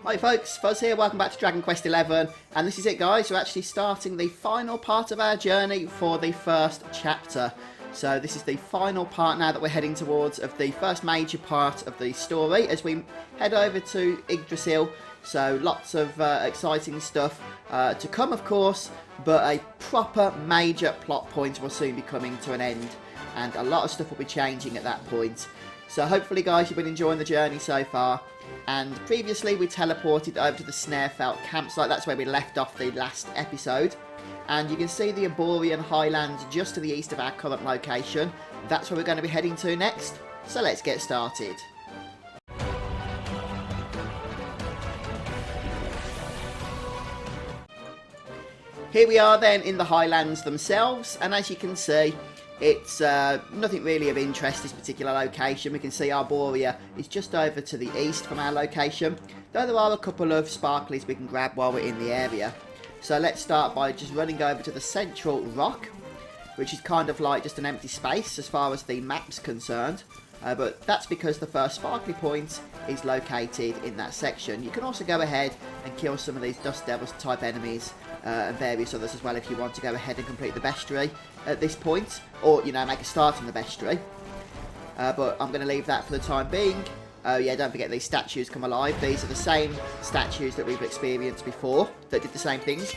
Hi folks, Fuzz here, welcome back to Dragon Quest XI, and this is it guys, we're actually starting the final part of our journey for the first chapter. So this is the final part now that we're heading towards of the first major part of the story as we head over to Yggdrasil. So lots of exciting stuff to come of course, but a proper major plot point will soon be coming to an end, and a lot of stuff will be changing at that point. So hopefully guys you've been enjoying the journey so far. And previously we teleported over to the Snarefelt campsite, that's where we left off the last episode. And you can see the Arborian highlands just to the east of our current location. That's where we're going to be heading to next. So let's get started. Here we are then in the highlands themselves, and as you can see, it's nothing really of interest, this particular location. We can see Arboria is just over to the east from our location, though there are a couple of sparklies we can grab while we're in the area. So let's start by just running over to the central rock, which is kind of like just an empty space as far as the map's concerned. But that's because the first sparkly point is located in that section. You can also go ahead and kill some of these Dust Devils type enemies and various others as well if you want to go ahead and complete the bestiary at this point, or you know, make a start in the bestiary. But I'm going to leave that for the time being. Yeah, don't forget these statues come alive. These are the same statues that we've experienced before that did the same things.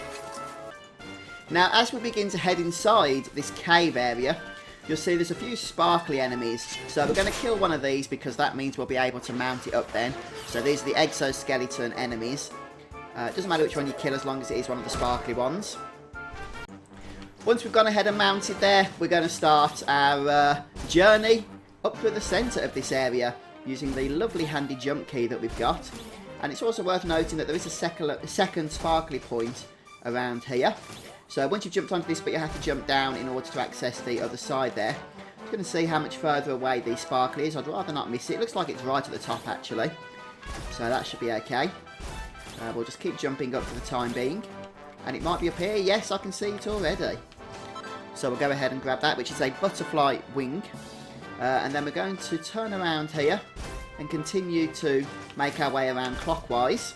Now as we begin to head inside this cave area, you'll see there's a few sparkly enemies. So we're going to kill one of these because that means we'll be able to mount it up then. So these are the exoskeleton enemies. It doesn't matter which one you kill as long as it is one of the sparkly ones. Once we've gone ahead and mounted there, we're going to start our journey up through the centre of this area using the lovely handy jump key that we've got. And it's also worth noting that there is a second sparkly point around here. So once you've jumped onto this bit, you have to jump down in order to access the other side there. I'm going to see how much further away the sparkly is. I'd rather not miss it. It looks like it's right at the top actually. So that should be okay. We'll just keep jumping up for the time being. And it might be up here. Yes, I can see it already. So we'll go ahead and grab that, which is a butterfly wing. And then we're going to turn around here and continue to make our way around clockwise.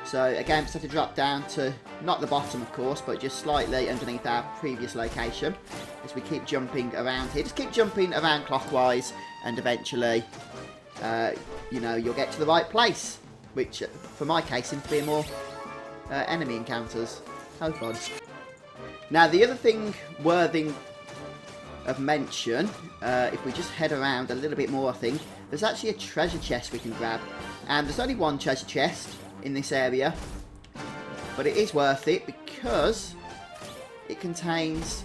So again, just have to drop down to, not the bottom of course, but just slightly underneath our previous location as we keep jumping around here. Just keep jumping around clockwise and eventually, you know, you'll get to the right place. Which, for my case, seems to be more enemy encounters. How fun. Now, the other thing worthy of mention, if we just head around a little bit more, I think, there's actually a treasure chest we can grab. And there's only one treasure chest in this area. But it is worth it because it contains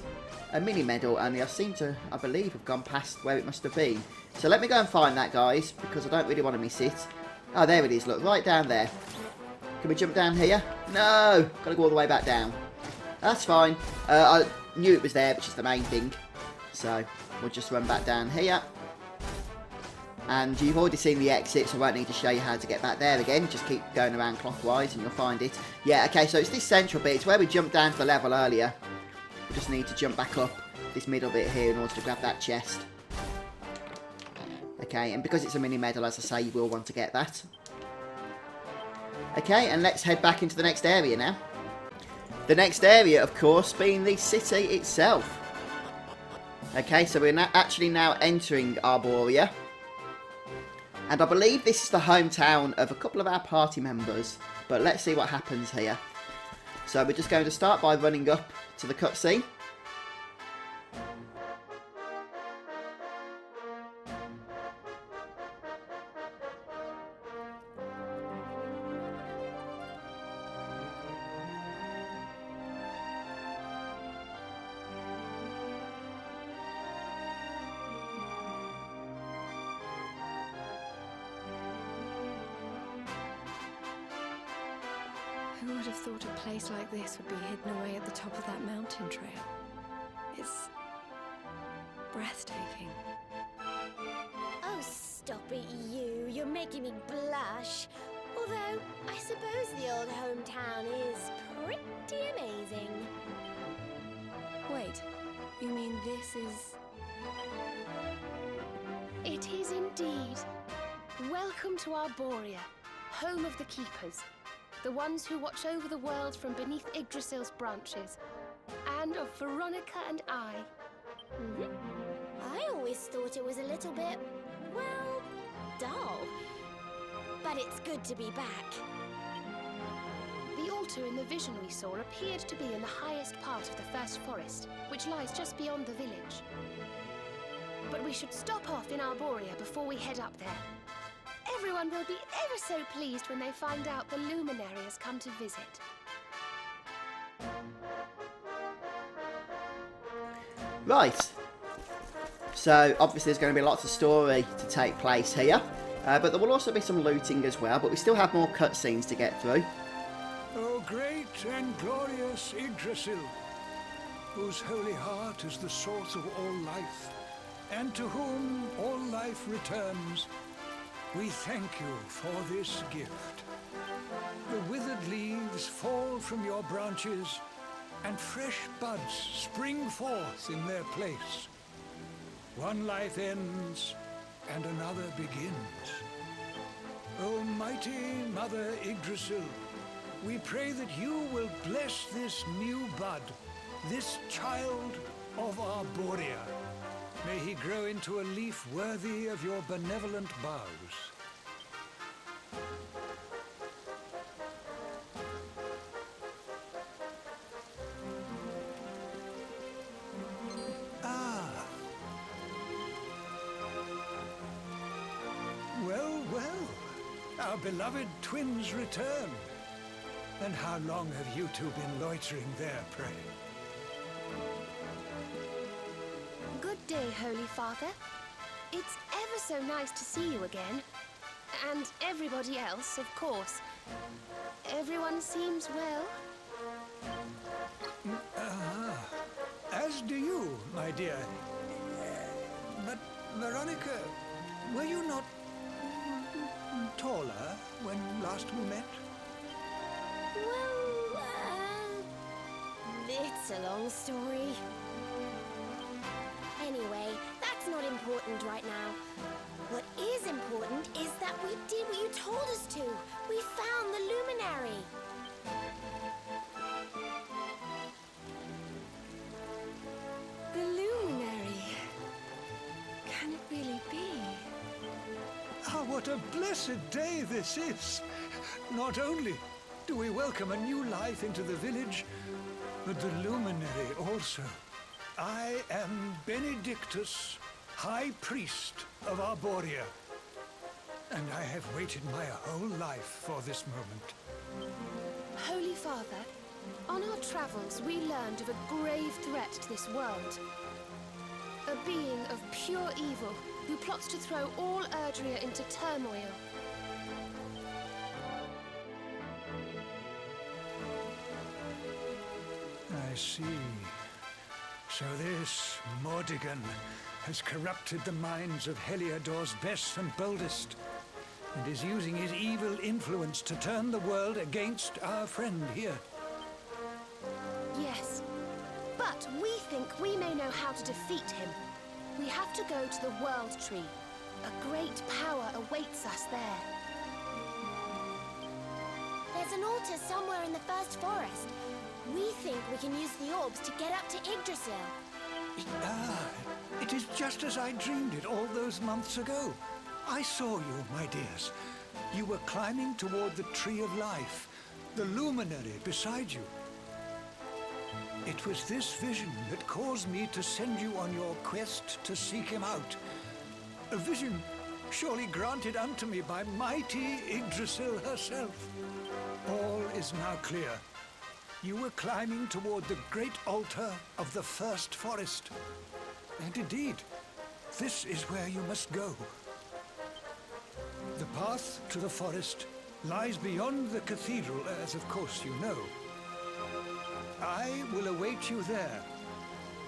a mini medal. And I seem to, I believe, have gone past where it must have been. So let me go and find that, guys, because I don't really want to miss it. Oh, there it is, look, right down there. Can we jump down here? No! Got to go all the way back down. That's fine. I knew it was there, which is the main thing. So, we'll just run back down here. And you've already seen the exit, so I won't need to show you how to get back there again. Just keep going around clockwise and you'll find it. Yeah, okay, so it's this central bit. It's where we jumped down to the level earlier. We just need to jump back up this middle bit here in order to grab that chest. Okay, and because it's a mini medal, as I say, you will want to get that. Okay, and let's head back into the next area now. The next area, of course, being the city itself. Okay, so we're actually now entering Arboria. And I believe this is the hometown of a couple of our party members. But let's see what happens here. So we're just going to start by running up to the cutscene. Who would have thought a place like this would be hidden away at the top of that mountain trail? It's breathtaking. Oh, stop it, you. You're making me blush. Although, I suppose the old hometown is pretty amazing. Wait, you mean this is... It is indeed. Welcome to Arboria, home of the keepers, the ones who watch over the world from beneath Yggdrasil's branches, and of Veronica and I. I always thought it was a little bit, well, dull. But it's good to be back. The altar in the vision we saw appeared to be in the highest part of the first forest, which lies just beyond the village. But we should stop off in Arboria before we head up there. Everyone will be ever so pleased when they find out the Luminary has come to visit. Right. So, obviously there's going to be lots of story to take place here. But there will also be some looting as well, but we still have more cutscenes to get through. O great and glorious Yggdrasil, whose holy heart is the source of all life, and to whom all life returns, we thank you for this gift. The withered leaves fall from your branches, and fresh buds spring forth in their place. One life ends, and another begins. O mighty Mother Yggdrasil, we pray that you will bless this new bud, this child of Arboria. May he grow into a leaf worthy of your benevolent boughs. Our beloved twins return. And how long have you two been loitering there, pray? Good day, Holy Father. It's ever so nice to see you again. And everybody else, of course. Everyone seems well. As do you, my dear. But, Veronica, were you not taller when last we met? Well, it's a long story. Anyway, that's not important right now. What is important is that we did what you told us to. We found the Luminary. The Luminary. Can it really be? Ah, what a blessed day this is! Not only do we welcome a new life into the village, but the Luminary also. I am Benedictus, High Priest of Arboria, and I have waited my whole life for this moment. Holy Father, on our travels we learned of a grave threat to this world. A being of pure evil who plots to throw all Erdrea into turmoil. I see. So this Mordigan has corrupted the minds of Heliodor's best and boldest, and is using his evil influence to turn the world against our friend here. Yes, but we think we may know how to defeat him. We have to go to the World Tree. A great power awaits us there. There's an altar somewhere in the first forest. We think we can use the orbs to get up to Yggdrasil. It is just as I dreamed it all those months ago. I saw you, my dears. You were climbing toward the Tree of Life, the Luminary beside you. It was this vision that caused me to send you on your quest to seek him out. A vision surely granted unto me by mighty Yggdrasil herself. All is now clear. You were climbing toward the great altar of the first forest. And indeed, this is where you must go. The path to the forest lies beyond the cathedral, as of course you know. I will await you there.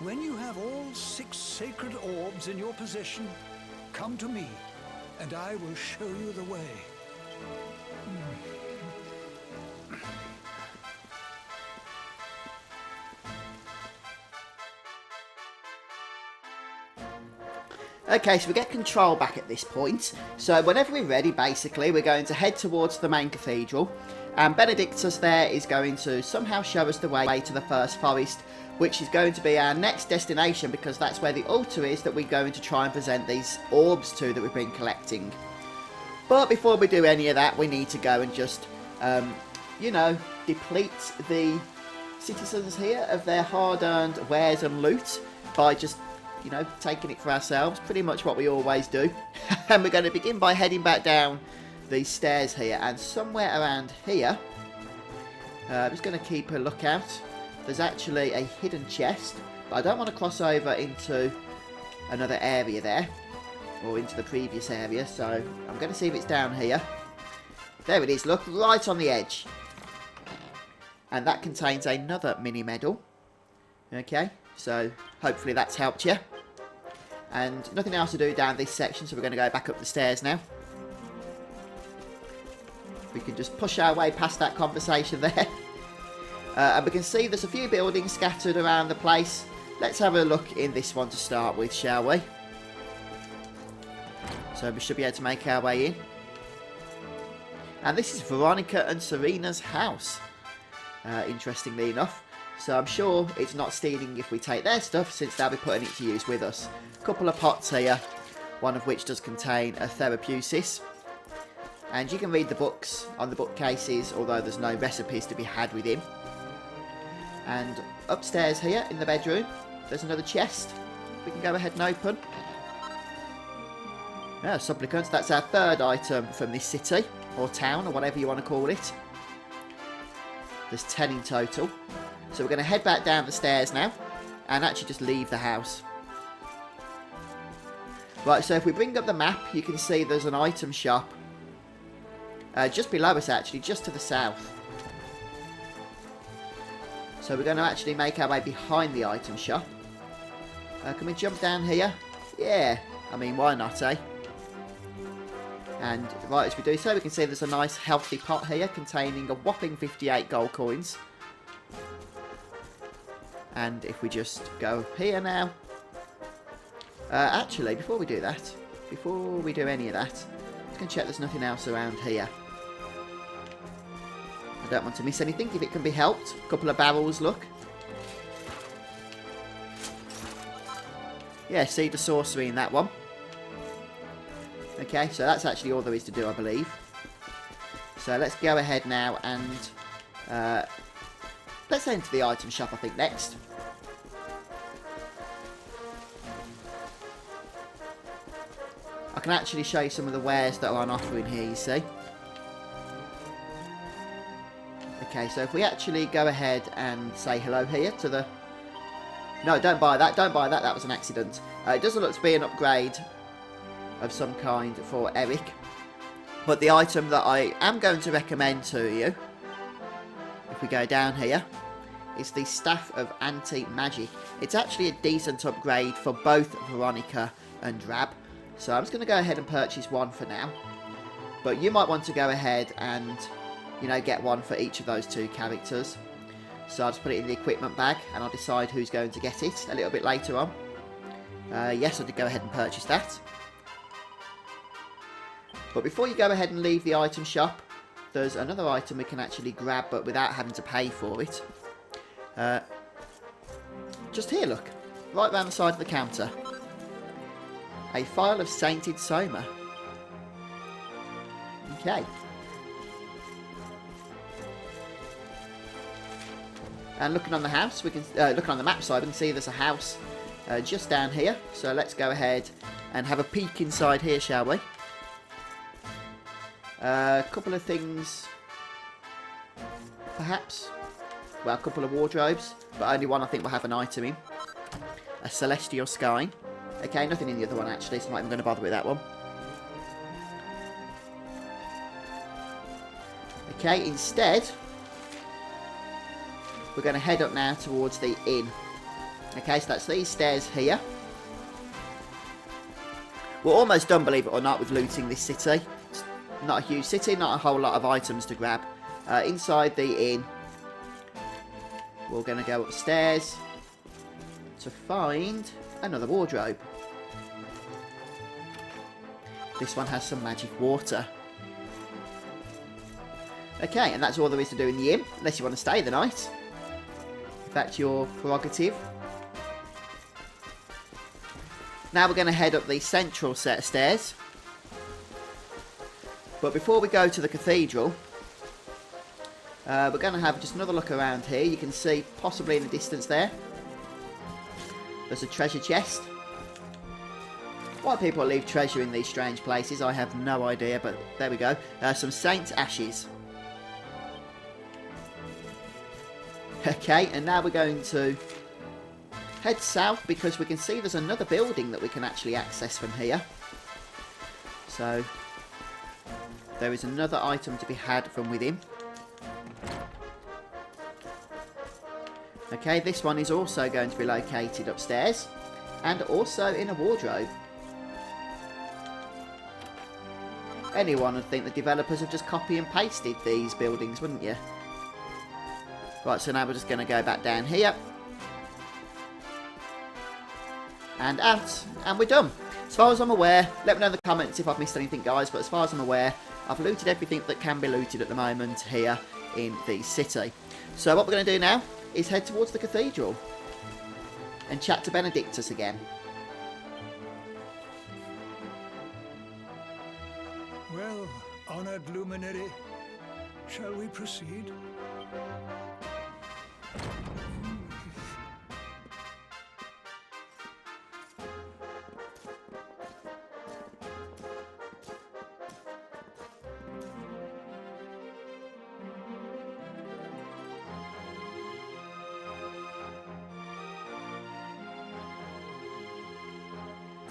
When you have all 6 sacred orbs in your possession, come to me, and I will show you the way. Okay, so we get control back at this point. So whenever we're ready, basically, we're going to head towards the main cathedral. And Benedictus there is going to somehow show us the way to the first forest, which is going to be our next destination, because that's where the altar is that we're going to try and present these orbs to that we've been collecting. But before we do any of that, we need to go and just, you know, deplete the citizens here of their hard-earned wares and loot by just, you know, taking it for ourselves. Pretty much what we always do. And we're going to begin by heading back down these stairs here, and somewhere around here, I'm just going to keep a lookout. There's actually a hidden chest, but I don't want to cross over into another area there, or into the previous area, so I'm going to see if it's down here. There it is, look, right on the edge. And that contains another mini medal. Okay, so hopefully that's helped you. And nothing else to do down this section, so we're going to go back up the stairs now. We can just push our way past that conversation there. And we can see there's a few buildings scattered around the place. Let's have a look in this one to start with, shall we? So we should be able to make our way in. And this is Veronica and Serena's house, interestingly enough. So I'm sure it's not stealing if we take their stuff, since they'll be putting it to use with us. A couple of pots here, one of which does contain a therapeusis. And you can read the books on the bookcases, although there's no recipes to be had within. And upstairs here in the bedroom, there's another chest we can go ahead and open. Yeah, supplicants, that's our third item from this city, or town, or whatever you want to call it. There's 10 in total. So we're going to head back down the stairs now, and actually just leave the house. Right, so if we bring up the map, you can see there's an item shop. Just below us actually, just to the south. So we're going to actually make our way behind the item shop. Can we jump down here? Yeah, I mean, why not, eh? And right as we do so, we can see there's a nice healthy pot here containing a whopping 58 gold coins. And if we just go up here now. Actually, before we do that, before we do any of that, let's go and check there's nothing else around here. I don't want to miss anything if it can be helped. A couple of barrels, look. Yeah, see the sorcery in that one. Okay, so that's actually all there is to do, I believe. So let's go ahead now and let's enter the item shop, I think, next. I can actually show you some of the wares that are on offer in here, you see. Okay, so if we actually go ahead and say hello here to the... No, don't buy that, don't buy that, that was an accident. It doesn't look to be an upgrade of some kind for Eric. But the item that I am going to recommend to you, if we go down here, is the Staff of Anti-Magic. It's actually a decent upgrade for both Veronica and Drab. So I'm just going to go ahead and purchase one for now. But you might want to go ahead and, you know, get one for each of those two characters. So I'll just put it in the equipment bag and I'll decide who's going to get it a little bit later on. Yes, I did go ahead and purchase that. But before you go ahead and leave the item shop, there's another item we can actually grab, but without having to pay for it. Just here, look. Right round the side of the counter. A phial of Sainted Soma. Okay. And looking on the house, we can looking on the map side, we can see there's a house just down here. So let's go ahead and have a peek inside here, shall we? A couple of things, perhaps. Well, a couple of wardrobes, but only one I think will have an item in. A Celestial Sky. Okay, nothing in the other one actually, so I'm not even going to bother with that one. Okay, instead, we're going to head up now towards the inn. Okay, so that's these stairs here. We're almost done, believe it or not, with looting this city. It's not a huge city, not a whole lot of items to grab. Inside the inn, we're going to go upstairs to find another wardrobe. this one has some magic water. Okay, and that's all there is to do in the inn, unless you want to stay the night. If that's your prerogative. Now we're going to head up the central set of stairs. But before we go to the cathedral, we're going to have just another look around here. You can see, possibly in the distance there, there's a treasure chest. Why people leave treasure in these strange places, I have no idea, but there we go. Some saint's ashes. Okay, and now we're going to head south because we can see there's another building that we can actually access from here. So, there is another item to be had from within. Okay, this one is also going to be located upstairs and also in a wardrobe. Anyone would think the developers have just copy and pasted these buildings, wouldn't you? Right, so now we're just going to go back down here. And out. And we're done. As far as I'm aware, let me know in the comments if I've missed anything, guys. But as far as I'm aware, I've looted everything that can be looted at the moment here in the city. So what we're going to do now is head towards the cathedral. And chat to Benedictus again. Well, honoured luminary, shall we proceed?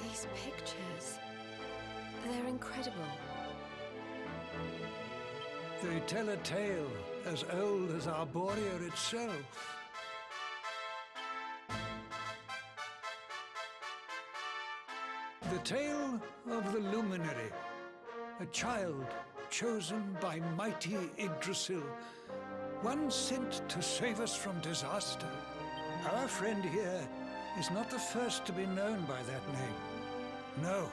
These pictures, they're incredible. They tell a tale as old as Arboria itself. The tale of the Luminary, a child chosen by mighty Yggdrasil, one sent to save us from disaster. Our friend here is not the first to be known by that name. No,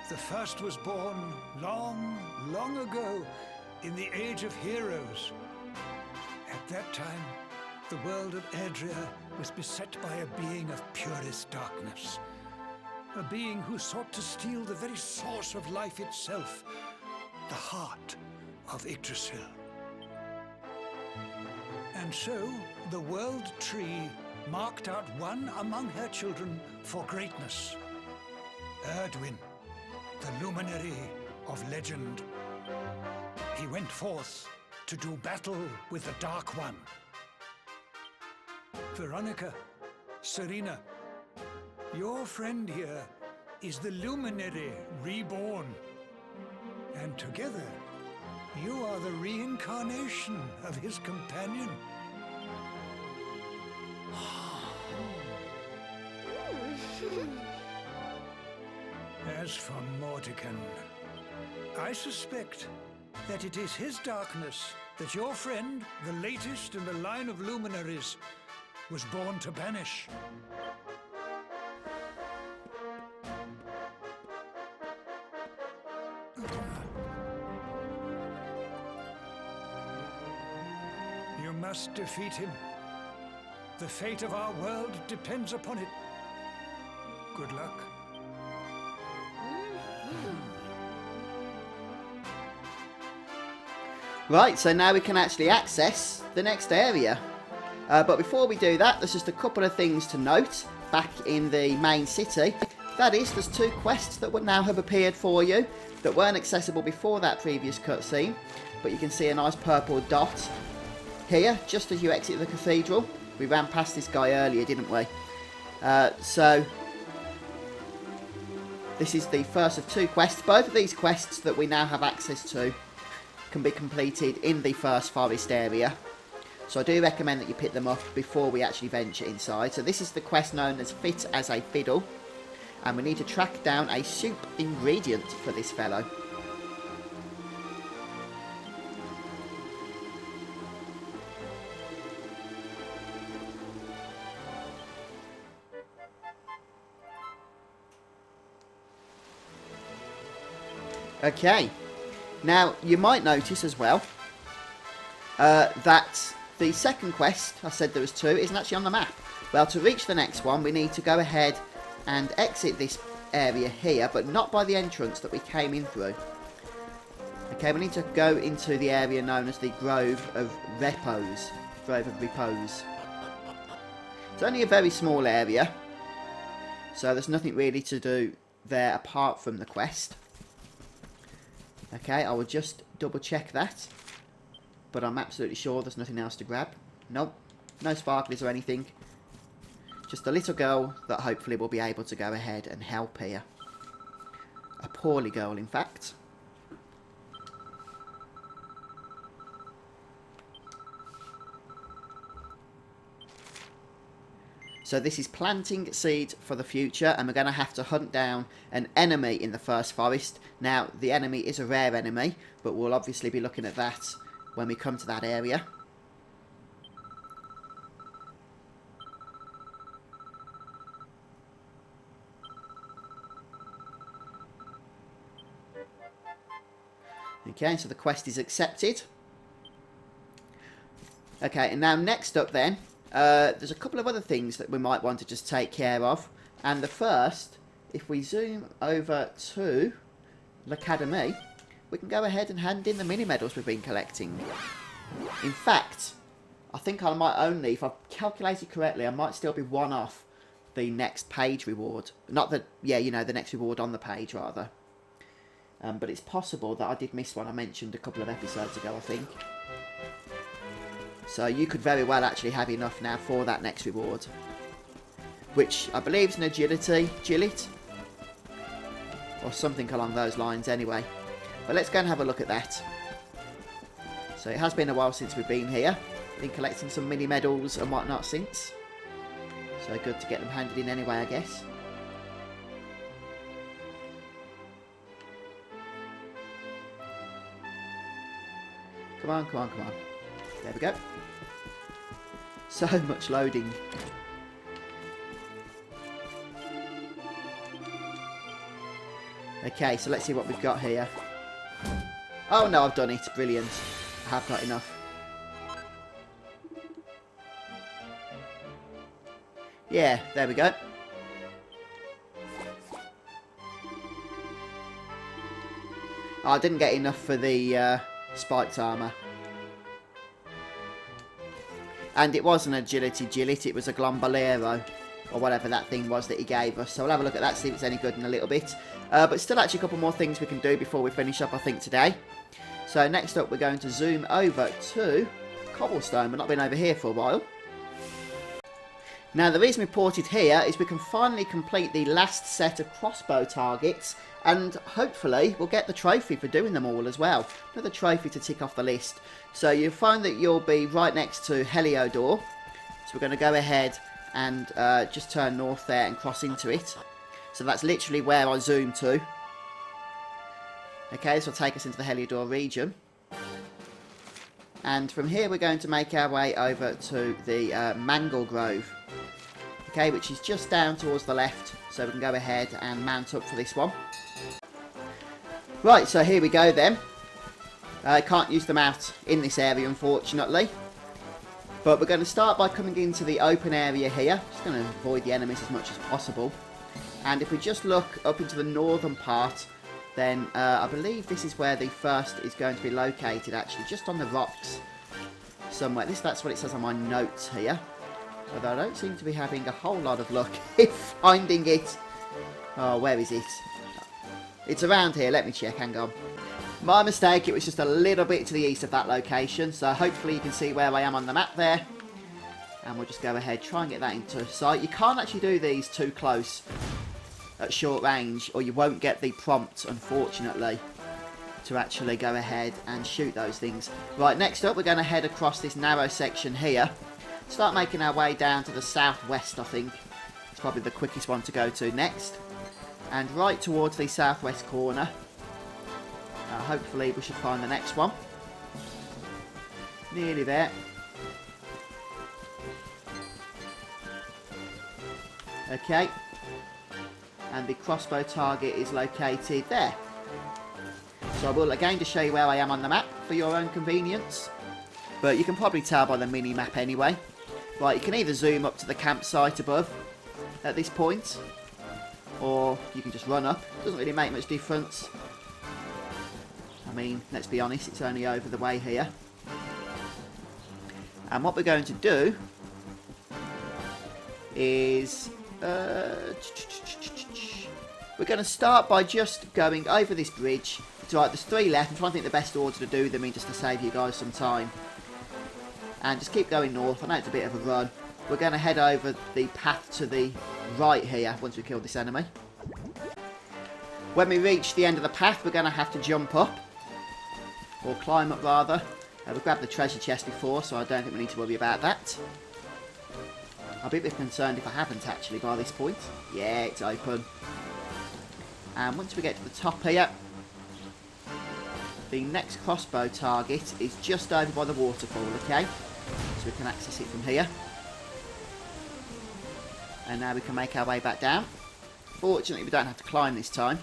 the first was born long, long ago in the Age of Heroes. At that time, the world of Adria was beset by a being of purest darkness. A being who sought to steal the very source of life itself, the heart of Yggdrasil. And so, the World Tree marked out one among her children for greatness. Erdwin, the luminary of legend. He went forth to do battle with the Dark One. Veronica, Serena, your friend here is the Luminary reborn. And together, you are the reincarnation of his companion. As for Mordekan, I suspect that it is his darkness that your friend, the latest in the line of luminaries, was born to banish. You must defeat him. The fate of our world depends upon it. Good luck. Right, so now we can actually access the next area. But before we do that, there's just a couple of things to note back in the main city. That is, there's 2 quests that would now have appeared for you that weren't accessible before that previous cutscene. But you can see a nice purple dot here, just as you exit the cathedral. We ran past this guy earlier, didn't we? So this is the first of 2 quests. Both of these quests that we now have access to can be completed in the first forest area. So I do recommend that you pick them up before we actually venture inside. So this is the quest known as Fit as a Fiddle. And we need to track down a soup ingredient for this fellow. Okay. Now, you might notice as well that the second quest, I said there was 2, isn't actually on the map. Well, to reach the next one, we need to go ahead and exit this area here, but not by the entrance that we came in through. Okay, we need to go into the area known as the Grove of Repose. Grove of Repose. It's only a very small area, so there's nothing really to do there apart from the quest. Okay, I will just double check that, but I'm absolutely sure there's nothing else to grab. Nope, no sparklers or anything. Just a little girl that hopefully will be able to go ahead and help here. A poorly girl, in fact. So this is planting seeds for the future, and we're going to have to hunt down an enemy in the first forest. Now, the enemy is a rare enemy, but we'll obviously be looking at that when we come to that area. Okay, so the quest is accepted. Okay, and now next up then, there's a couple of other things that we might want to just take care of. And the first, if we zoom over to l'Académie, we can go ahead and hand in the mini medals we've been collecting. In fact, I think I might only, if I've calculated correctly, I might still be one off the next page reward. Not the, yeah, you know, the next reward on the page, rather. But it's possible that I did miss one I mentioned a couple of episodes ago, I think. So you could very well actually have enough now for that next reward. Which I believe is an agility, Gillet. Or something along those lines anyway. But let's go and have a look at that. So it has been a while since we've been here. Been collecting some mini medals and whatnot since. So good to get them handed in anyway, I guess. Come on, come on, come on. There we go. So much loading. Okay, so let's see what we've got here. Oh no, I've done it. Brilliant. I have got enough. Yeah, there we go. Oh, I didn't get enough for the spiked armour. And it wasn't agility Gillet, it was a Glombolero, or whatever that thing was that he gave us. So we'll have a look at that, see if it's any good in a little bit. But still actually a couple more things we can do before we finish up, I think, today. So next up we're going to zoom over to Cobblestone. We've not been over here for a while. Now the reason we ported here is we can finally complete the last set of crossbow targets, and hopefully we'll get the trophy for doing them all as well. Another trophy to tick off the list. So you'll find that you'll be right next to Heliodor. So we're going to go ahead and just turn north there and cross into it. So that's literally where I zoomed to. Okay, this will take us into the Heliodor region. And from here we're going to make our way over to the Mangle Grove. Okay, which is just down towards the left, so we can go ahead and mount up for this one. Right, so here we go then. I can't use them out in this area, unfortunately. But we're going to start by coming into the open area here. Just going to avoid the enemies as much as possible. And if we just look up into the northern part, then I believe this is where the first is going to be located, actually, just on the rocks somewhere. That's what it says on my notes here. Although I don't seem to be having a whole lot of luck in finding it. Oh, where is it? It's around here. Let me check. Hang on. My mistake. It was just a little bit to the east of that location. So hopefully you can see where I am on the map there. And we'll just go ahead, try and get that into sight. You can't actually do these too close at short range, or you won't get the prompt, unfortunately, to actually go ahead and shoot those things. Right, next up we're going to head across this narrow section here. Start making our way down to the southwest, I think. It's probably the quickest one to go to next. And right towards the southwest corner. Hopefully we should find the next one. Nearly there. Okay. And the crossbow target is located there. So I will again just show you where I am on the map for your own convenience. But you can probably tell by the mini-map anyway. Right, you can either zoom up to the campsite above at this point, or you can just run up. Doesn't really make much difference. I mean, let's be honest, it's only over the way here. And what we're going to do is we're going to start by just going over this bridge. It's right, there's 3 left. I'm trying to think the best order to do them in just to save you guys some time. And just keep going north. I know it's a bit of a run. We're going to head over the path to the right here once we kill this enemy. When we reach the end of the path, we're going to have to jump up. Or climb up, rather. We grabbed the treasure chest before, so I don't think we need to worry about that. I'll be a bit concerned if I haven't, actually, by this point. Yeah, it's open. And once we get to the top here, the next crossbow target is just over by the waterfall, okay? So we can access it from here. And now we can make our way back down. Fortunately, we don't have to climb this time.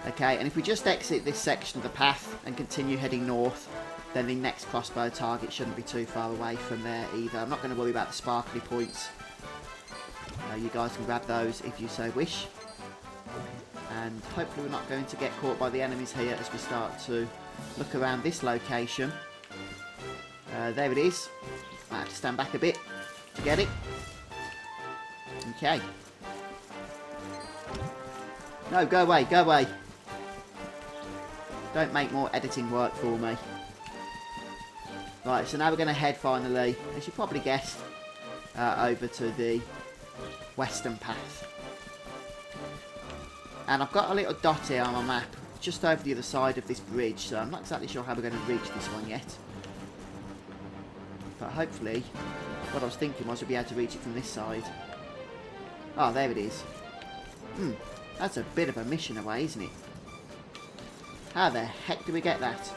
Okay, and if we just exit this section of the path and continue heading north, then the next crossbow target shouldn't be too far away from there either. I'm not going to worry about the sparkly points. You guys can grab those if you so wish. And hopefully we're not going to get caught by the enemies here as we start to look around this location. There it is. I have to stand back a bit to get it. Okay. No, go away, go away. Don't make more editing work for me. Right, so now we're going to head finally, as you probably guessed, over to the western path. And I've got a little dot here on my map, just over the other side of this bridge, so I'm not exactly sure how we're going to reach this one yet. But hopefully, what I was thinking was we'd be able to reach it from this side. Oh, there it is. That's a bit of a mission away, isn't it? How the heck do we get that?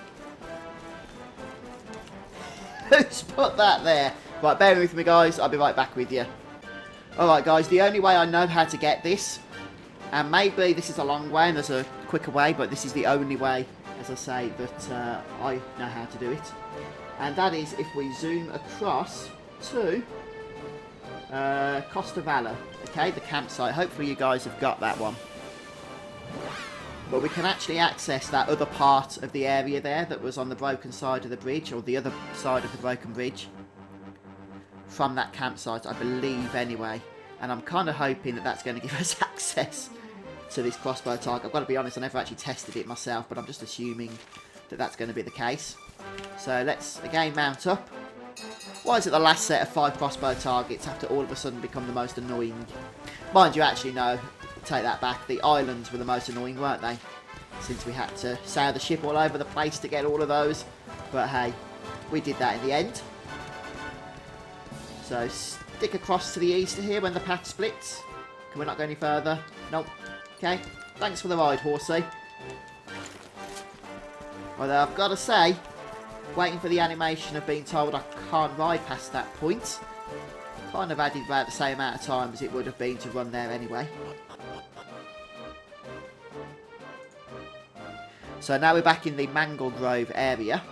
Who's put that there? Right, bear with me, guys. I'll be right back with you. Alright, guys, the only way I know how to get this, and maybe this is a long way and there's a quicker way, but this is the only way, as I say, that I know how to do it. And that is if we zoom across to Costa Valor, okay, the campsite. Hopefully you guys have got that one. But we can actually access that other part of the area there that was on the broken side of the bridge, or the other side of the broken bridge, from that campsite, I believe, anyway. And I'm kind of hoping that that's going to give us access to this crossbow target. I've got to be honest, I never actually tested it myself, but I'm just assuming that that's going to be the case. So let's again mount up. Why is it the last set of 5 crossbow targets have to all of a sudden become the most annoying? Mind you, actually, no. Take that back. The islands were the most annoying, weren't they? Since we had to sail the ship all over the place to get all of those. But hey, we did that in the end. So stick across to the east here when the path splits. Can we not go any further? Nope. Okay. Thanks for the ride, horsey. Although I've got to say, waiting for the animation of being told I can't ride past that point kind of added about the same amount of time as it would have been to run there anyway. So now we're back in the Mangle Grove area.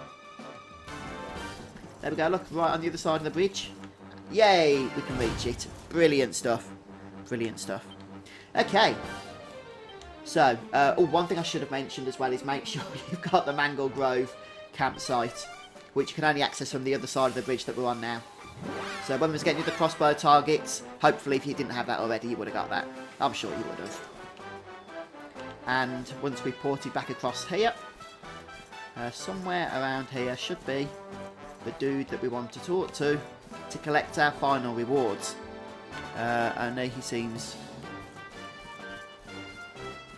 There we go, look, right on the other side of the bridge. Yay, we can reach it. Brilliant stuff. Brilliant stuff. Okay. So, one thing I should have mentioned as well is make sure you've got the Mangle Grove campsite, which you can only access from the other side of the bridge that we're on now. So when we was getting you the crossbow targets, hopefully if you didn't have that already, you would have got that. I'm sure you would have. And once we ported back across here, somewhere around here should be the dude that we want to talk to collect our final rewards. Only he seems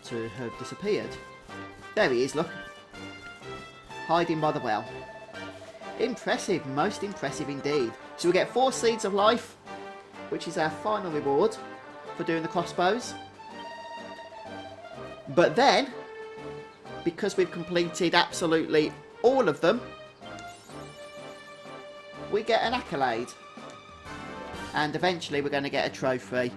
to have disappeared. There he is, look. Hiding by the well. Impressive, most impressive indeed. So we get 4 seeds of life, which is our final reward for doing the crossbows. But then, because we've completed absolutely all of them, we get an accolade. And eventually we're going to get a trophy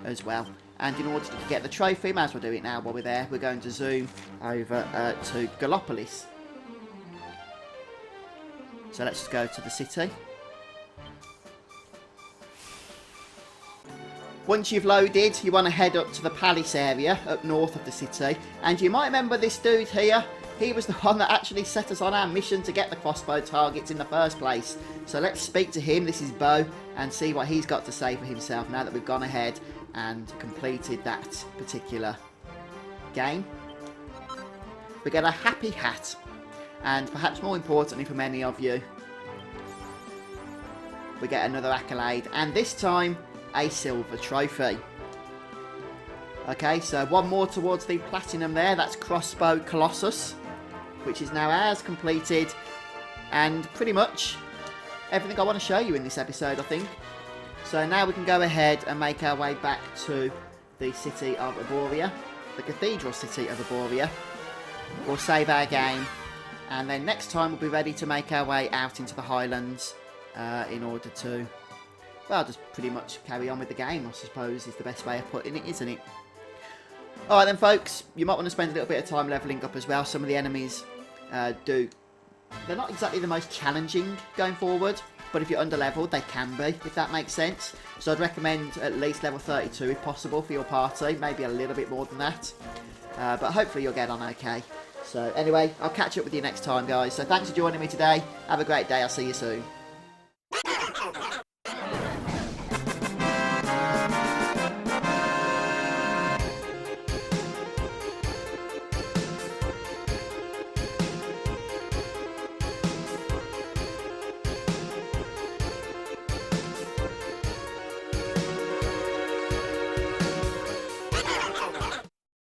as well. And in order to get the trophy, might as well do it now while we're there. We're going to zoom over to Gallopolis. So let's just go to the city. Once you've loaded, you want to head up to the palace area up north of the city. And you might remember this dude here. He was the one that actually set us on our mission to get the crossbow targets in the first place. So let's speak to him. This is Bo, and see what he's got to say for himself now that we've gone ahead and completed that particular game. We get a happy hat, and perhaps more importantly for many of you, we get another accolade, and this time a silver trophy. Okay, so one more towards the platinum there. That's Crossbow Colossus, which is now ours, completed, and pretty much everything I want to show you in this episode, I think. So now we can go ahead and make our way back to the city of Arboria, the cathedral city of Arboria. We'll save our game, and then next time we'll be ready to make our way out into the highlands in order to, well, just pretty much carry on with the game, I suppose, is the best way of putting it, isn't it? Alright then, folks, you might want to spend a little bit of time levelling up as well. Some of the enemies they're not exactly the most challenging going forward, but if you're under leveled, they can be, if that makes sense. So I'd recommend at least level 32 if possible for your party, maybe a little bit more than that. But hopefully you'll get on okay. So anyway, I'll catch up with you next time, guys. So thanks for joining me today. Have a great day. I'll see you soon.